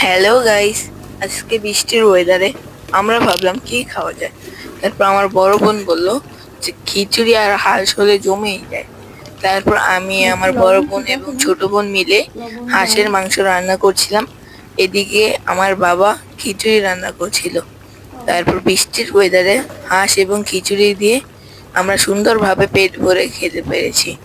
Hello guys, আজকে বৃষ্টির ওয়েদারে আমরা ভাবলাম কি খাওয়া যায়। তারপর আমার বড় বোন বলল যে খিচুড়ি আর হাঁস হলে জমেই যায়। তারপর আমি, একটু আমার বড় লবণ বোন ঠিক এবং আছে না? ছোট বোন মিলে লবণ দাও। হাঁসের মাংস রান্না করছিলাম। এদিকে আমার বাবা খিচুড়ি রান্না করছিল। তারপর বৃষ্টির ওয়েদারে হাঁস এবং খিচুড়ি দিয়ে আমরা সুন্দরভাবে পেট ভরে খেতে পেরেছি।